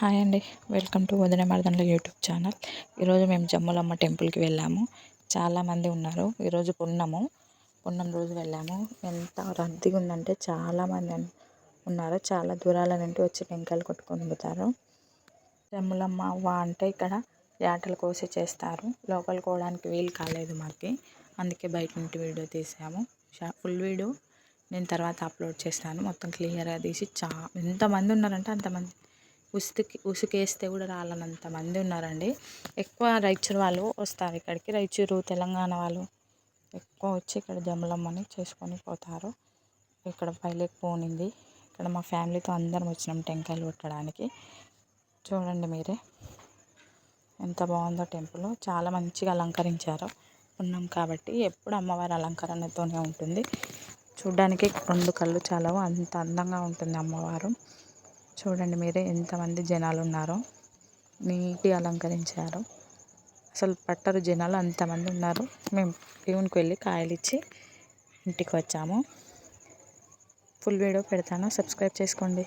Hi అండి. Welcome to వదిన మరదన్ల YouTube channel. ఈరోజు మేము జమ్ములమ్మ టెంపుల్కి వెళ్ళాము. చాలామంది ఉన్నారు. ఈరోజు పున్నం రోజు వెళ్ళాము. ఎంత రద్దీగా ఉందంటే చాలామంది ఉన్నారు. చాలా దూరాల నుండి వచ్చి టెంకాయలు కొట్టుకొని పోతారు. జమ్ములమ్మ అవ్వ అంటే ఇక్కడ యాటలు కోసి చేస్తారు. లోపలికి పోవడానికి వీలు కాలేదు మాకు, అందుకే బయట నుండి వీడియో తీసాము. ఫుల్ వీడియో నేను తర్వాత అప్లోడ్ చేస్తాను. మొత్తం క్లియర్గా తీసి ఎంతమంది ఉన్నారంటే అంతమంది, ఉసుకేస్తే కూడా రాలనంత మంది ఉన్నారండి. ఎక్కువ రాయచూరు వాళ్ళు వస్తారు ఇక్కడికి. రాయచూరు తెలంగాణ వాళ్ళు ఎక్కువ వచ్చి ఇక్కడ జమ్ములమ్మని చేసుకొని పోతారు. ఇక్కడ పైలకి పోనింది. ఇక్కడ మా ఫ్యామిలీతో అందరం వచ్చినాం టెంకాయలు కొట్టడానికి. చూడండి మీరే ఎంత బాగుందో టెంపుల్. చాలా మంచిగా అలంకరించారు. ఉన్నాం కాబట్టి ఎప్పుడు అమ్మవారి అలంకరణతోనే ఉంటుంది. చూడ్డానికి రెండు కళ్ళు చాలవు, అంత అందంగా ఉంటుంది అమ్మవారు. చూడండి మీరే ఎంతమంది జనాలు ఉన్నారో. నీట్గా అలంకరించారు. అసలు పట్టరు జనాలు, అంతమంది ఉన్నారు. మేము దేవునికి వెళ్ళి కాయలు ఇచ్చి ఇంటికి వచ్చాము. ఫుల్ వీడియో పెడతాను, సబ్స్క్రైబ్ చేసుకోండి.